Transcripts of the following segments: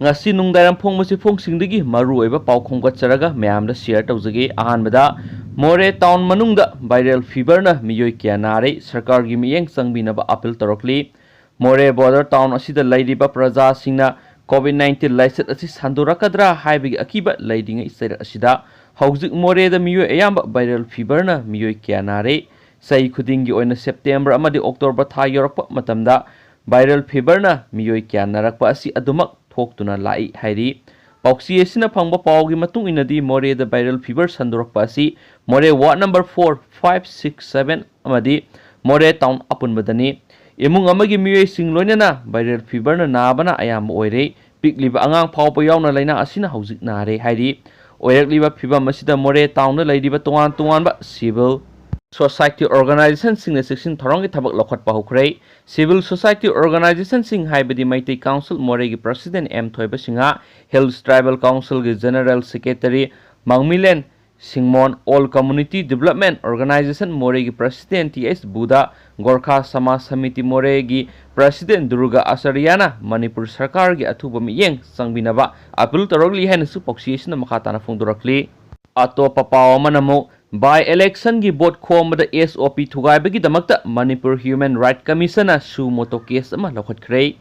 ngasi nungdaram phongmasi phongsingligi maru oiba paukhongga charaga mayamda share tawjage ahanbada more town manungda viral fever na miyoi kya nare sarkar gi miyeng changbinaba appeal torokli more border town asida laidiba praja singna covid-19 laiset asi sandorakadra haibigi akiba laidinga isera asida hauzik more da miyoi ayamba viral fever na miyoi kya nare sai khudingi oina september amadi october tha yorokpa matamda viral fever na miyoi kya narakpa asi adumak थोक्तुना लाई हाइरी पौक्सी एसिना फंगबा पावगी मतुंग इनदी मोरे द वायरल फीवर संदोरकपा असि मोरे वार्ड नंबर 4 5 6 7 अमदी मोरे टाउन अपुनबदनी इमुंग अमगी मियोय सिंगलोइना वायरल फीवर ना नाबना अयाम ओइरे पिकलिबा अंगांग फावपा यावना लाइना असिना हौजिक नारे हाइरी ओयरकलिबा फीवर मसिदा मोरे टाउन द लैदिबा तोंगान तोंगानबा civil Society organization sing section thorong thabak lokhat pahukhrei civil society organization sing haibadi Maitai council moregi president M Thoiba Singha Hills Tribal Council ge general secretary Mangmilen Singmon all community development organization moregi president TS Buddha Gorkha Samaj Samiti moregi president Durga Asaryana Manipur sarkar ge athuba miyeng sangbinaba appeal torogli haina su poksiyesna makhatana phongdorakli atopa pawamanamu by election gi vote khom da SOP thugai bagi damakta Manipur Human Right Commission a su moto case ama lokhat khrei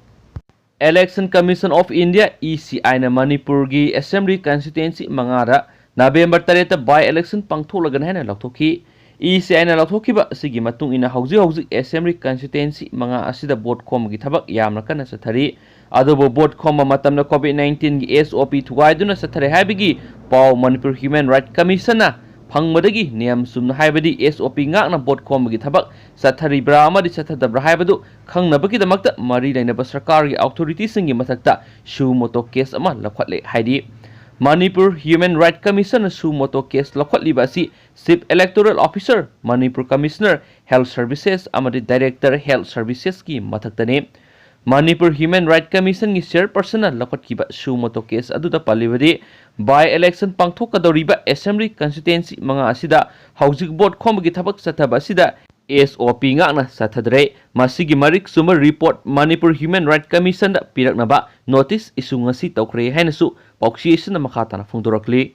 Election Commission of India ECI na Manipur gi Assembly constituency mangara November 3 ta by election pangtholagan haina lokthoki ECI na lokthoki ba sigi matung ina hauji Assembly constituency manga asida vote khom gi thabak yamna kana sathari adobo vote khom matamna COVID-19 gi SOP thugai duna sathare haibigi paw Manipur Human Right Commission na फंगमदगी नियम Sumana हाइबदी SOP ngakna bot khomgi thabak sathari bra amadi sathadabra haibadu khangnabagi damakta mari lainaba sarkar gi authority singi mathakta su moto case ama lakhatle haidi Manipur Human Right Commission su moto case lakhatli basi Chief Electoral Officer Manipur Commissioner Health Services amadi Director Health Services ki mathaktane Manipur Human Right Commission gi chairperson lakhatkiba su moto case aduda palibadi by election pangthokadoriba assembly constituency manga asida housing board khomgi thabak sathaba asida SOP ngakna sathadre masigi marik sumar report Manipur Human Right Commission da piraknaba notice isungasi tawkre hainasu pauksiyesna makhatana phongdorakli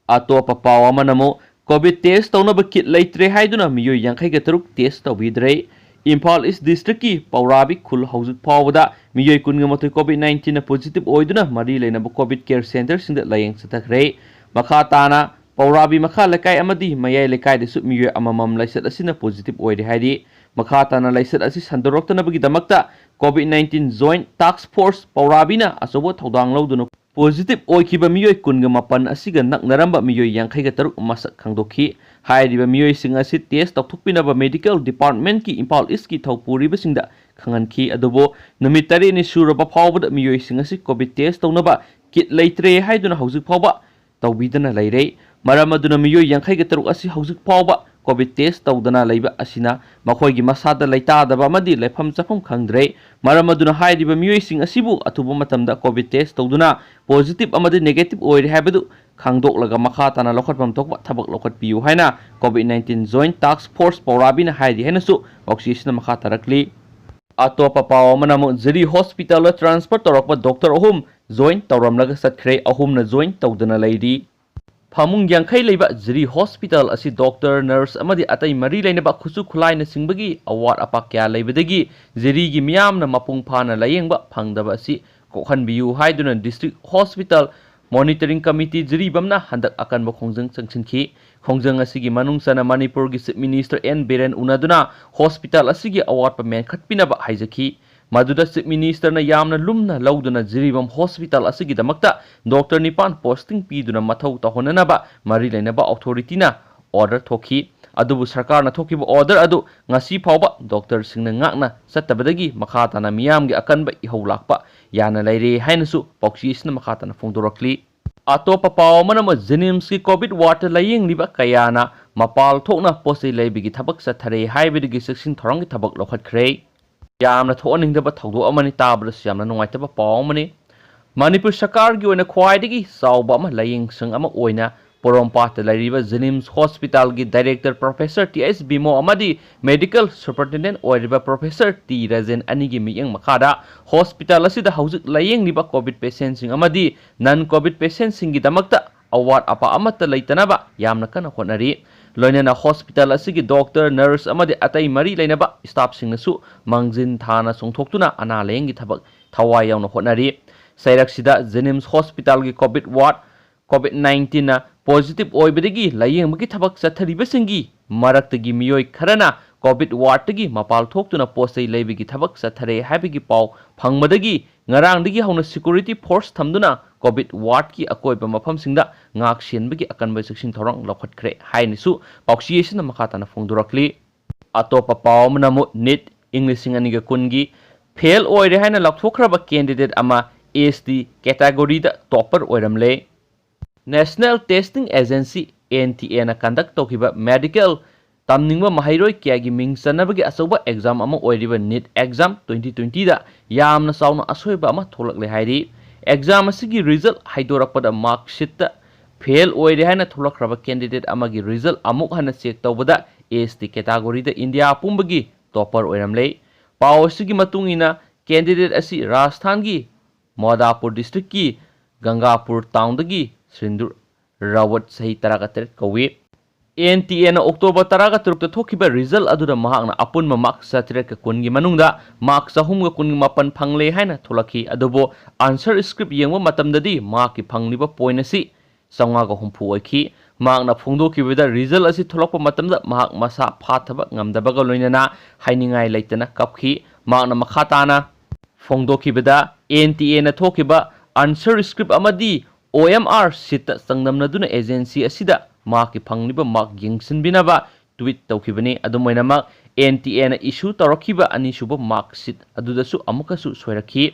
atopa pawama namo covid test tawnaba kit leitre haiduna miyoy yankhai ga taruk test tawbidre Imphal East District ki Paurabi khul hauzik phawda miyoy kunga matoi COVID-19 na positive oiduna mari leinaba COVID care center singda layeng sathakre makha tana Paurabi makha lakai amadi mayai lakai desu miyoy amamam laisat asina positive oide haidi makha tana laisat asi sandorokta nabagi damakta COVID-19 joint task force Paurabi na asobo thodang lawduna positive oikiba miyoy kunga mapan asiga naknaramba miyoy yankhai ga taruk masak khangdokhi हाइरिबा मियोय सिंग असि test तौथुकपिनबा medical department की Imphal east की थौपुरिबा सिंगदा खंगनखि अदुबो नुमित तरे नि सुरबा फावबदा मियोय सिंग असि Covid test तौनबा kit लेत्रे हाइदुना हौजिक फावबा तौबिदना लैरे मरम अदुना मियोय यांखै ग तरुक असि हौजिक फावबा Covid test तौदना लैबा असिना मखोयगी मसादा लैतादबा मदि लैफम चफम खंगद्रे मरम अदुना हाइरिबा मियोय सिंग असिबु अथुबा मतमदा कोविड टेस्ट तौदुना पॉजिटिव अमदि नेगेटिव ओइरे हाइबदु खांगदोकलगा मखा ताना लखटपम तोकबा थबक लखट PU हाइना COVID-19 joint task force Paurabi na haidi hainasu oxygen makha tarakli atopa pawamanamu Ziri hospital transfer torokba doctor ahum joint tawramlaga satkre ahum na joint tawdana leidi phamung yankhai leiba Ziri hospital asi doctor nurse amadi atai mari leinaba khusu khulai na singbagi award apakya leibadagi Ziri gi miyam na mapung phana layengba phangdaba asi kokhan biyu haiduna district hospital Monitoring Committee Ziri bamna handak akan khongjang changsinki khongjang asigi manungsana Manipur gi Chief Minister N Biren unaduna hospital asigi award pa men khatpinaba haijaki maduda Chief Minister na yamna lumna lauduna Ziri bam hospital asigi damakta doctor nipan posting piduna mathau tahonanaba mari leinaba authority na order thoki adubu sarkar na thokiba order adu ngasi phawba doctor singna ngakna satabadagi makha tana miyam gi akanba ihau lakpa yana leire hainasu poksisna makha tana phongdorakli atopa pawamana Jenims ki covid water layeng liba kayana mapal thokna posei leibigi thabak sathare haibidigi section thorong gi thabak lokhat khrei yamna thoningdaba thawdo amani tabra yamna nungaitaba pawamani Manipur sarkar gi oina khwaidagi sawba ama layeng sang ama oina पोरोंपात लैरिबा JNIMS hospital की director professor T S. Bimo अमदी medical superintendent ओइरिबा professor T. Rajen अनि की मियंग मखादा hospital असिदा हौजिक लायेंगलिबा कोविड पेशेंट सिंग अमदी नन कोविड पेशेंट सिंग की दमकता अवार्ड अपा अमत लैतनबा यामना कन होनरी लोइनना हॉस्पिटल असिगी डॉक्टर नर्स अमदी अतै मरी लैनबा स्टाफ सिंगसु मंजिन थाना सोंथोक्तुना अना लायेंगी थबक थवाय यावना होनरी सैरक्सिदा जेनिम्स हॉस्पिटल की कोविड वार्ड COVID-19 पॉजिटिव ओइबदगी लायेंबगी थबक चथरिबसिंगी मरक्तगी मियोय खरना कोविड वार्डगी मपाल थोक्तुना पोसै लैबिगी थबक चथरे हाबिगी पाव फंगमदगी ngarangdagi hauna security force thamduna covid ward ki akoiba mafam singda ngak sienbagi akanba section thorong lokhatkhre hainisu pausiation makata na phongdurakli atopa pawmna mu NEET English aniga kungi fail oire haina lakthokraba candidate ama SD category da topper oiramle National Testing Agency NTA na conduct tokiba medical tamningba mahairoi kya gi ming sanabagi asoba exam ama oiriba NEET exam 2020 da yamna sauna asoiba ama tholakle hairi exam asigi result haidorakpada mark sheet ta fail oire haina tholakraba candidate ama gi result amuk hana check tawbada ST category da India pumbagi topper oiramle paw asigi matungina candidate asi Rajasthan gi Madhapur district ki Gangapur town dagi Srindur Rawat sahi taraka kawi NTA na October taraga turukta thokiba result aduda mahakna apunma mark satirek kungi manungda mark sahumga kungi mapan phangle haina tholaki adubo answer script yengwa matamdadi mark ki phangliba point asi sanga ga humpu oiki mark na phongdokibada result asi tholakpa matamda mahak masa phathaba ngamdabaga loinana hainingai leitana kapki mark na makhatana phongdokibada NTA na thokiba answer script amadi OMR sheet sangnamnaduna agency asida mark ki phangliba mark yengsin binaba tweet tawkibani adumoina mark NTA na issue tawrakiba ani suba mark sheet adudasu amukasu soirakhi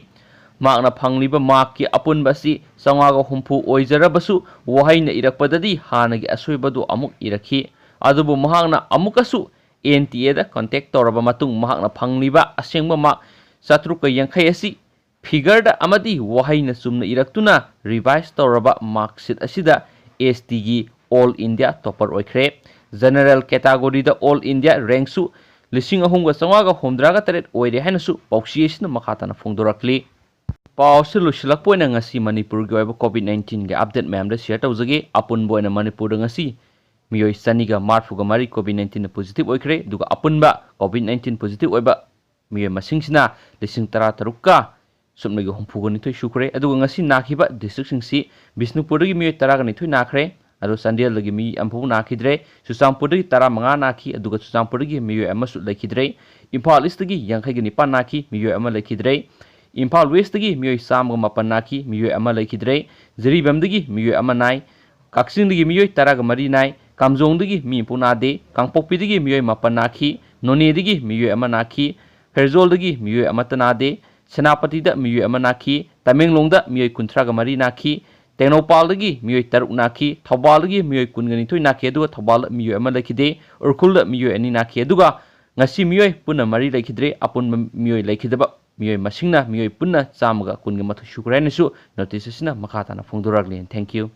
mark na phangliba mark ki apunba si sangaga humpu oijarabasu wahaina irakpadadi hanagi asoibadu amuk irakhi adubu mahakna amukasu NTA da contact tawraba matung mahakna phangliba asengba mark satruka yankhai asi figure da amadi wahaina sumna iraktuna revise tawraba mark sheet asida ST gi All India topper oikre general category da All India rank su lising ahunga sangaga homdraga taret oire hainasu pausiation makhatana phongdorakli pause lusilak poina ngasi Manipur gi oiba COVID-19 ga update ma'am da share tawjage apun boina Manipur da ngasi miyoi saniga marfuga mari COVID-19 positive oikre duga apunba COVID-19 positive oiba miyoi masingsina lising tara tarukka sumnagi humpuga nithoi sukre aduga ngasi nakhiba district singsi Bisnupur gi miyoi taraga nithoi nakre ado Sandel lagi mi ampu nakhidre Susampur gi tara manga nakhi aduga Susampur gi miyoi ama su laikhidre Imphal East gi yankhai gi nipan nakhi miyoi ama laikhidre Imphal West gi miyoi samga mapan nakhi miyoi ama laikhidre Jiribam gi miyoi ama nai Kaksing gi miyoi taraga mari nai Kamjong gi mi impu nade Kangpokpi gi miyoi mapan nakhi None gi miyoi ama nakhi Herzol gi miyoi ama tanade Senapati da miyoi ama nakhi Tamenglong da miyoi kuntraga mari nakhi Tenopal lagi miyoi taruk nakhi Thobal lagi miyoi kungani thoi nakhi aduga Thobal miyoi ama laikhide Urkhul da miyoi ani nakhi aduga ngasi miyoi punna mari laikhidre apun miyoi laikhidaba miyoi masingna miyoi punna chamaga kunga mathu shukrainasu notice sina makhatana phongdoraglen thank you